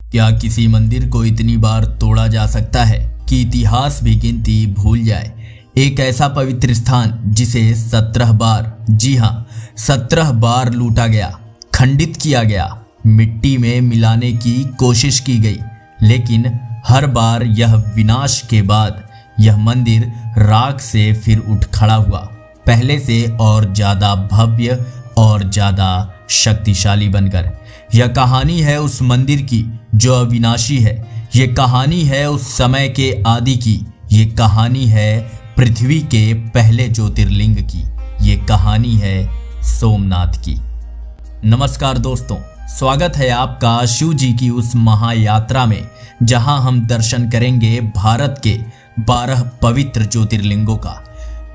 क्या किसी मंदिर को इतनी बार तोड़ा जा सकता है कि इतिहास भी गिनती भूल जाए? एक ऐसा पवित्र स्थान जिसे 17 बार, जी हाँ 17 बार लूटा गया, खंडित किया गया, मिट्टी में मिलाने की कोशिश की गई, लेकिन हर बार यह विनाश के बाद यह मंदिर राख से फिर उठ खड़ा हुआ, पहले से और ज्यादा भव्य और ज्यादा शक्तिशाली बनकर। यह कहानी है उस मंदिर की जो अविनाशी है। ये कहानी है उस समय के आदि की। ये कहानी है पृथ्वी के पहले ज्योतिर्लिंग की। ये कहानी है सोमनाथ की। नमस्कार दोस्तों, स्वागत है आपका शिव जी की उस महायात्रा में जहां हम दर्शन करेंगे भारत के 12 पवित्र ज्योतिर्लिंगों का।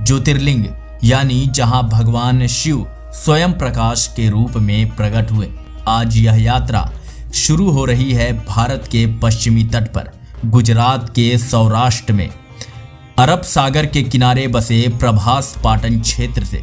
ज्योतिर्लिंग यानी जहां भगवान शिव स्वयं प्रकाश के रूप में प्रकट हुए। आज यह यात्रा शुरू हो रही है भारत के पश्चिमी तट पर, गुजरात के सौराष्ट्र में, अरब सागर के किनारे बसे प्रभास पाटन क्षेत्र से।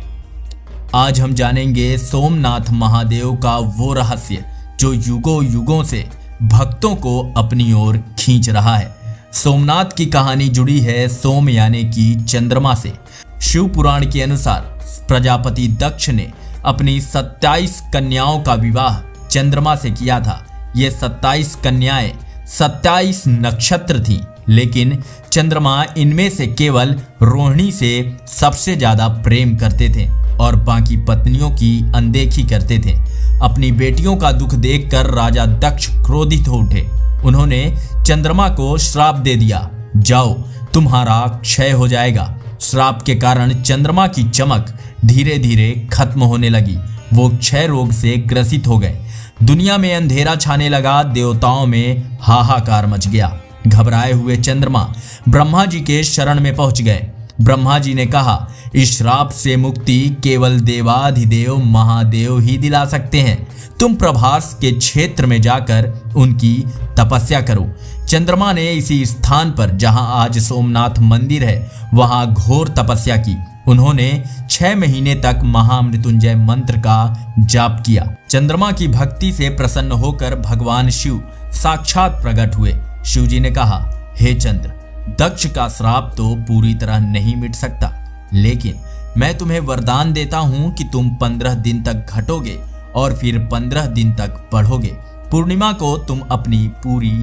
आज हम जानेंगे सोमनाथ महादेव का वो रहस्य जो युगों युगों से भक्तों को अपनी ओर खींच रहा है। सोमनाथ की कहानी जुड़ी है सोम यानी कि चंद्रमा से। शिव पुराण के अनुसार प्रजापति दक्ष ने अपनी 27 कन्याओं का विवाह चंद्रमा से किया था। ये 27 कन्याएं 27 नक्षत्र थीं, लेकिन चंद्रमा इनमें से केवल रोहिणी से सबसे ज्यादा प्रेम करते थे और बाकी पत्नियों की अनदेखी करते थे। अपनी बेटियों का दुख देखकर राजा दक्ष क्रोधित हो उठे। उन्होंने चंद्रमा को श्राप दे दिया, जाओ तुम्हारा क्षय हो जाएगा। श्राप के कारण चंद्रमा की चमक धीरे धीरे खत्म होने लगी। वो क्षय रोग से ग्रसित हो गए। दुनिया में अंधेरा छाने लगा। देवताओं में हाहाकार मच गया। घबराए हुए चंद्रमा ब्रह्मा जी के शरण में पहुंच गए। ब्रह्मा जी ने कहा, इस श्राप से मुक्ति केवल देवाधिदेव महादेव ही दिला सकते हैं। तुम प्रभास के क्षेत्र में जाकर उनकी तपस्या करो। चंद्रमा ने इसी स्थान पर जहां आज सोमनाथ मंदिर है वहां घोर तपस्या की। उन्होंने 6 महीने तक महामृत्युंजय मंत्र का जाप किया। चंद्रमा की भक्ति से प्रसन्न होकर भगवान शिव साक्षात प्रकट हुए। शिव जी ने कहा, हे चंद्र, दक्ष का श्राप तो पूरी तरह नहीं मिट सकता, लेकिन मैं तुम्हें वरदान देता हूं कि तुम 15 दिन तक घटोगे और फिर 15 दिन तक बढ़ोगे। पूर्णिमा को तुम अपनी पूरी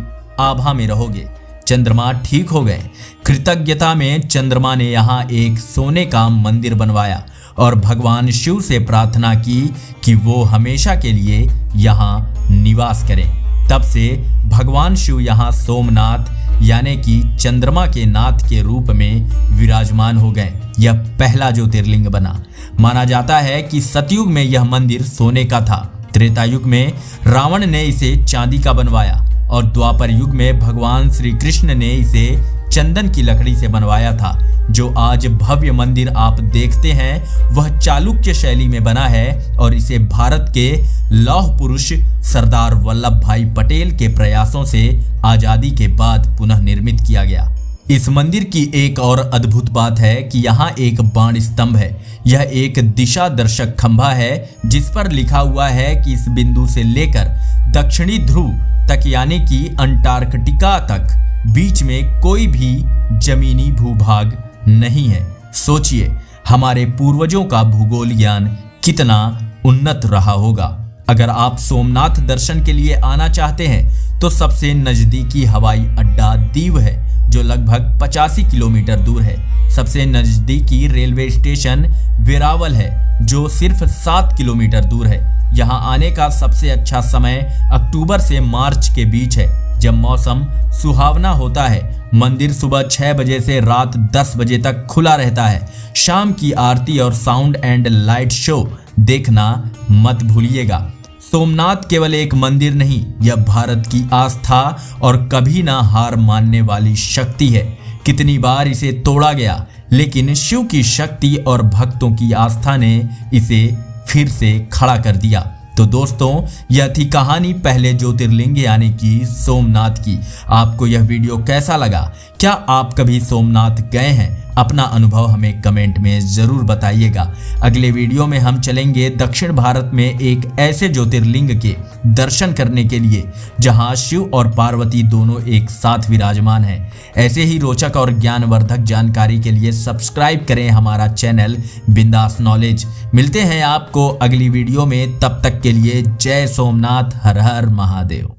आभा में रहोगे। चंद्रमा ठीक हो गए। कृतज्ञता में चंद्रमा ने यहाँ एक सोने का मंदिर बनवाया और भगवान शिव से प्रार्थना की कि वो हमेशा के लिए यहाँ निवास करें। तब से भगवान शिव यहाँ सोमनाथ यानी कि चंद्रमा के नाथ के रूप में विराजमान हो गए। यह पहला ज्योतिर्लिंग बना। माना जाता है कि सतयुग में यह मंदिर सोने का था। त्रेता युग में रावण ने इसे चांदी का बनवाया और द्वापर युग में भगवान श्री कृष्ण ने इसे चंदन की लकड़ी से बनवाया था। जो आज भव्य मंदिर आप देखते हैं वह चालुक्य शैली में बना है और इसे भारत के लौह पुरुष सरदार वल्लभ भाई पटेल के प्रयासों से आजादी के बाद पुनः निर्मित किया गया। इस मंदिर की एक और अद्भुत बात है कि यहाँ एक बाण स्तंभ है। यह एक दिशा दर्शक खंभा है जिस पर लिखा हुआ है कि इस बिंदु से लेकर दक्षिणी ध्रुव तक यानी कि अंटार्कटिका तक बीच में कोई भी जमीनी भूभाग नहीं है। सोचिए हमारे पूर्वजों का भूगोल ज्ञान कितना उन्नत रहा होगा। अगर आप सोमनाथ दर्शन के लिए आना चाहते हैं तो सबसे नजदीकी हवाई अड्डा दीव है जो लगभग 85 किलोमीटर दूर है। सबसे नजदीकी रेलवे स्टेशन वेरावल है जो सिर्फ 7 किलोमीटर दूर है। यहाँ आने का सबसे अच्छा समय अक्टूबर से मार्च के बीच है जब मौसम सुहावना होता है। मंदिर सुबह 6 बजे से रात 10 बजे तक खुला रहता है। शाम की आरती और साउंड एंड लाइट शो देखना मत भूलिएगा। सोमनाथ केवल एक मंदिर नहीं, यह भारत की आस्था और कभी ना हार मानने वाली शक्ति है। कितनी बार इसे तोड़ा गया, लेकिन शिव की शक्ति और भक्तों की आस्था ने इसे फिर से खड़ा कर दिया। तो दोस्तों, यह थी कहानी पहले ज्योतिर्लिंग यानी कि सोमनाथ की। आपको यह वीडियो कैसा लगा? क्या आप कभी सोमनाथ गए हैं? अपना अनुभव हमें कमेंट में जरूर बताइएगा। अगले वीडियो में हम चलेंगे दक्षिण भारत में एक ऐसे ज्योतिर्लिंग के दर्शन करने के लिए जहां शिव और पार्वती दोनों एक साथ विराजमान हैं। ऐसे ही रोचक और ज्ञानवर्धक जानकारी के लिए सब्सक्राइब करें हमारा चैनल बिंदास नॉलेज। मिलते हैं आपको अगली वीडियो में, तब तक के लिए जय सोमनाथ, हर हर महादेव।